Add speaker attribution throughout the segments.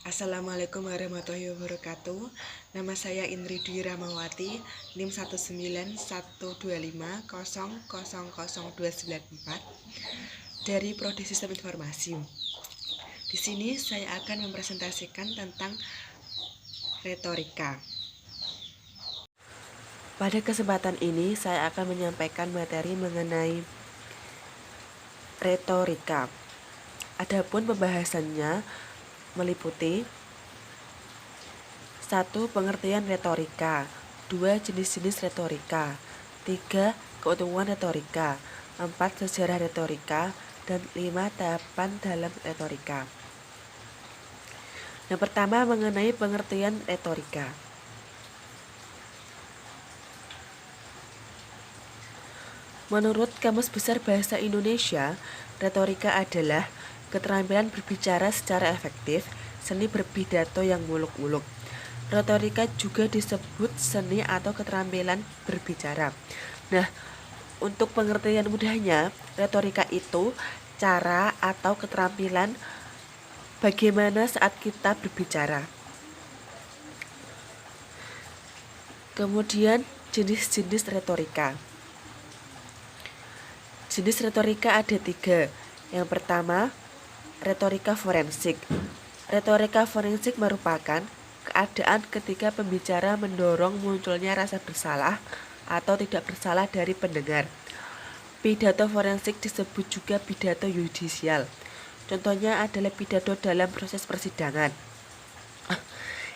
Speaker 1: Assalamualaikum warahmatullahi wabarakatuh. Nama saya Indri Dwi Ramawati, NIM 1915250000294 dari Prodi Sistem Informasi. Di sini saya akan mempresentasikan tentang retorika. Pada kesempatan ini saya akan menyampaikan materi mengenai retorika. Adapun pembahasannya meliputi 1. Pengertian retorika, 2. Jenis-jenis retorika, 3. Keuntungan retorika, 4. Sejarah retorika, dan 5. Tahapan dalam retorika. Yang pertama mengenai pengertian retorika. Menurut Kamus Besar Bahasa Indonesia, retorika adalah keterampilan berbicara secara efektif, seni berpidato yang muluk-muluk. Retorika juga disebut seni atau keterampilan berbicara. Nah, untuk pengertian mudahnya, retorika itu cara atau keterampilan bagaimana saat kita berbicara. Kemudian jenis-jenis retorika. Jenis retorika ada 3. Yang pertama, retorika forensik. Retorika forensik merupakan keadaan ketika pembicara mendorong munculnya rasa bersalah atau tidak bersalah dari pendengar. Pidato forensik disebut juga pidato yudisial. Contohnya adalah pidato dalam proses persidangan.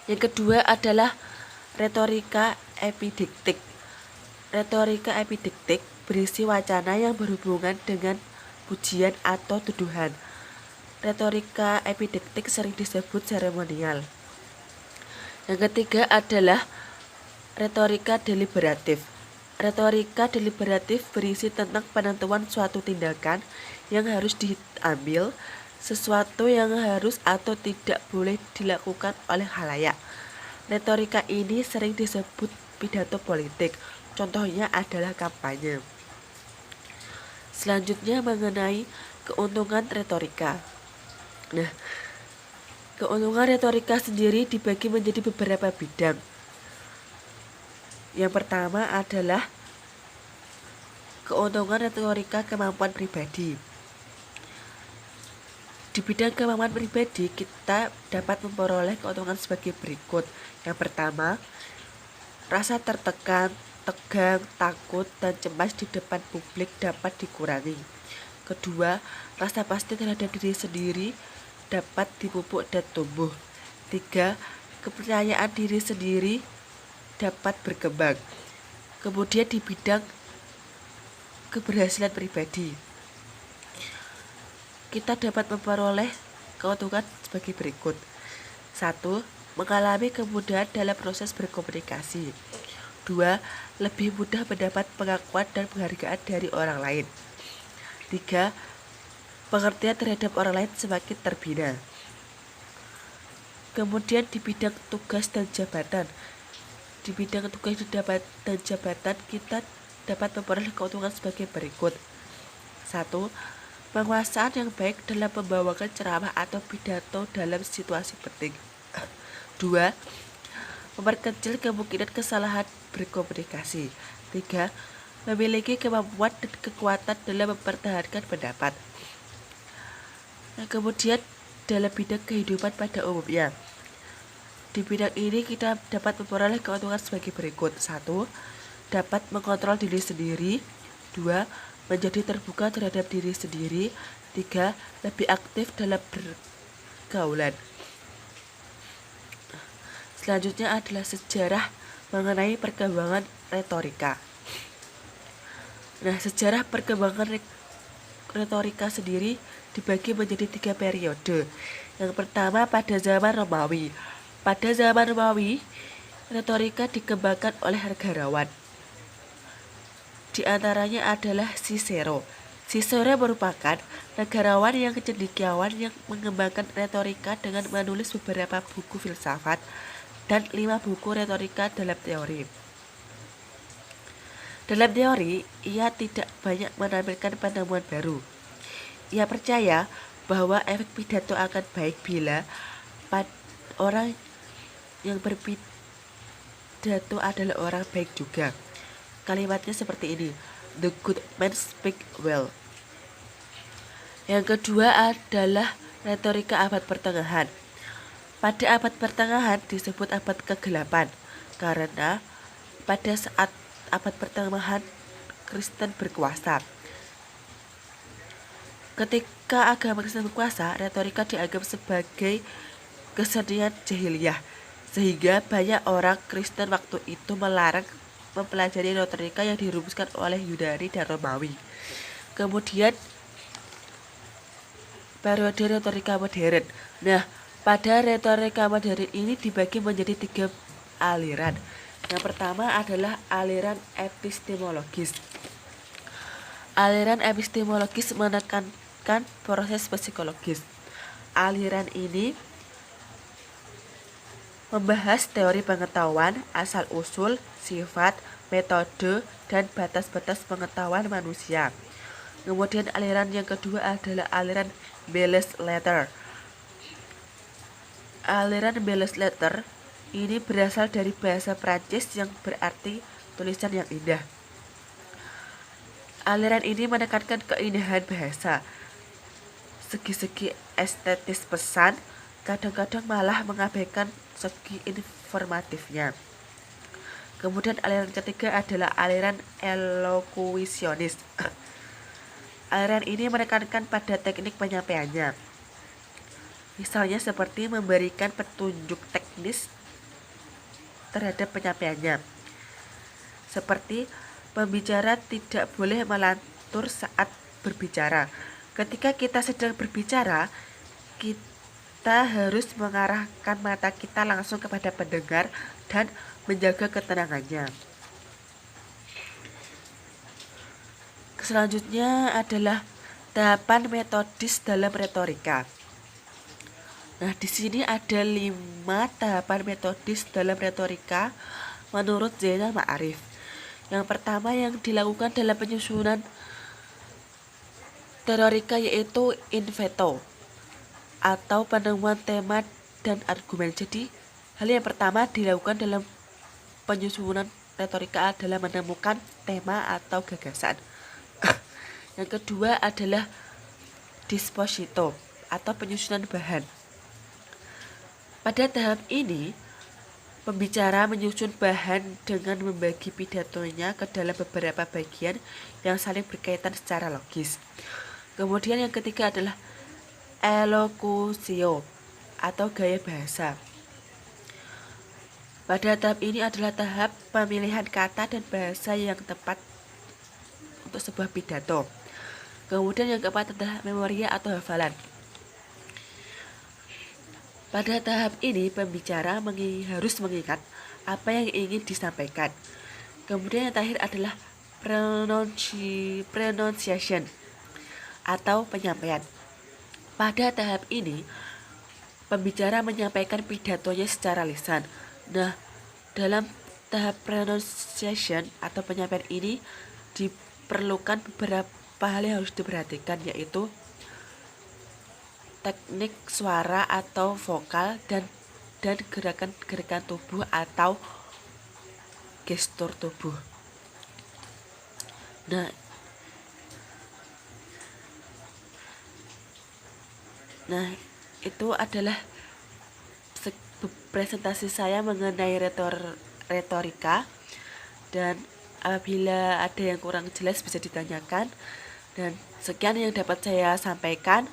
Speaker 1: Yang kedua adalah retorika epidiktik. Retorika epidiktik berisi wacana yang berhubungan dengan pujian atau tuduhan. Retorika epidiktik sering disebut seremonial. Yang ketiga adalah retorika deliberatif. Retorika deliberatif berisi tentang penentuan suatu tindakan yang harus diambil, sesuatu yang harus atau tidak boleh dilakukan oleh khalayak. Retorika ini sering disebut pidato politik. Contohnya adalah kampanye. Selanjutnya mengenai keuntungan retorika. Nah, keuntungan retorika sendiri dibagi menjadi beberapa bidang. Yang pertama adalah keuntungan retorika kemampuan pribadi. Di bidang kemampuan pribadi, kita dapat memperoleh keuntungan sebagai berikut. Yang pertama, rasa tertekan, tegang, takut, dan cemas di depan publik dapat dikurangi. Kedua, rasa pasti terhadap diri sendiri dapat dipupuk dan tumbuh. 3. Kepercayaan diri sendiri dapat berkembang. Kemudian di bidang keberhasilan pribadi, kita dapat memperoleh keuntungan sebagai berikut. 1. Mengalami kemudahan dalam proses berkomunikasi. 2. Lebih mudah mendapat pengakuan dan penghargaan dari orang lain. 3. Pengertian terhadap orang lain semakin terbina. Kemudian di bidang tugas dan jabatan. Di bidang tugas dan jabatan kita dapat memperoleh keuntungan sebagai berikut. 1. Penguasaan yang baik dalam membawakan ceramah atau pidato dalam situasi penting. 2. Memperkecil kemungkinan kesalahan berkomunikasi. 3. Memiliki kemampuan dan kekuatan dalam mempertahankan pendapat. Kemudian dalam bidang kehidupan pada umumnya, di bidang ini kita dapat memperoleh keuntungan sebagai berikut. 1. Dapat mengontrol diri sendiri. 2. Menjadi terbuka terhadap diri sendiri. 3. Lebih aktif dalam pergaulan. Selanjutnya adalah sejarah mengenai perkembangan retorika. Nah, sejarah perkembangan retorika sendiri dibagi menjadi 3 periode. Yang pertama pada zaman Romawi. Pada zaman Romawi, retorika dikembangkan oleh negarawan. Di antaranya adalah Cicero. Cicero merupakan negarawan yang cendekiawan yang mengembangkan retorika dengan menulis beberapa buku filsafat dan 5 buku retorika dalam teori. Dalam teori, ia tidak banyak menampilkan penemuan baru. Ia percaya bahwa efek pidato akan baik bila orang yang berpidato adalah orang baik juga. Kalimatnya seperti ini, the good man speak well. Yang kedua adalah retorika abad pertengahan. Pada abad pertengahan disebut abad kegelapan karena pada saat abad pertengahan Kristen berkuasa. Ketika agama Kristen berkuasa, retorika dianggap sebagai kesenian jahiliyah, sehingga banyak orang Kristen waktu itu melarang mempelajari retorika yang dirumuskan oleh Yunani dan Romawi. Kemudian periode retorika modern. Nah, pada retorika modern ini dibagi menjadi 3 aliran. Yang pertama adalah aliran epistemologis. Aliran epistemologis menekankan proses psikologis. Aliran ini membahas teori pengetahuan, asal-usul, sifat, metode, dan batas-batas pengetahuan manusia. Kemudian aliran yang kedua adalah aliran Belles Lettres. Aliran Belles Lettres ini berasal dari bahasa Prancis yang berarti tulisan yang indah. Aliran ini menekankan keindahan bahasa, segi-segi estetis pesan, kadang-kadang malah mengabaikan segi informatifnya. Kemudian aliran ketiga adalah aliran elokuisionis. Aliran ini menekankan pada teknik penyampaiannya. Misalnya seperti memberikan petunjuk teknis terhadap penyampaiannya. Seperti pembicara tidak boleh melantur saat berbicara. Ketika kita sedang berbicara, kita harus mengarahkan mata kita langsung kepada pendengar dan menjaga ketenangannya. Selanjutnya adalah tahapan metodis dalam retorika. Nah, di sini ada 5 tahapan metodis dalam retorika menurut Zainal Ma'arif. Yang pertama yang dilakukan dalam penyusunan retorika yaitu inveto atau penemuan tema dan argumen. Jadi, hal yang pertama dilakukan dalam penyusunan retorika adalah menemukan tema atau gagasan. Yang kedua adalah disposito atau penyusunan bahan. Pada tahap ini, pembicara menyusun bahan dengan membagi pidatonya ke dalam beberapa bagian yang saling berkaitan secara logis. Kemudian yang ketiga adalah elocutio atau gaya bahasa. Pada tahap ini adalah tahap pemilihan kata dan bahasa yang tepat untuk sebuah pidato. Kemudian yang keempat adalah memoria atau hafalan. Pada tahap ini, pembicara harus mengingat apa yang ingin disampaikan. Kemudian yang terakhir adalah pronunciation atau penyampaian. Pada tahap ini, pembicara menyampaikan pidatonya secara lisan. Nah, dalam tahap pronunciation atau penyampaian ini diperlukan beberapa hal yang harus diperhatikan, yaitu teknik suara atau vokal dan gerakan-gerakan tubuh atau gestur tubuh. Nah, itu adalah presentasi saya mengenai retorika, dan apabila ada yang kurang jelas bisa ditanyakan. Dan sekian yang dapat saya sampaikan.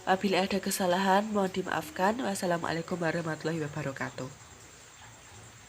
Speaker 1: Apabila ada kesalahan mohon dimaafkan. Wassalamualaikum warahmatullahi wabarakatuh.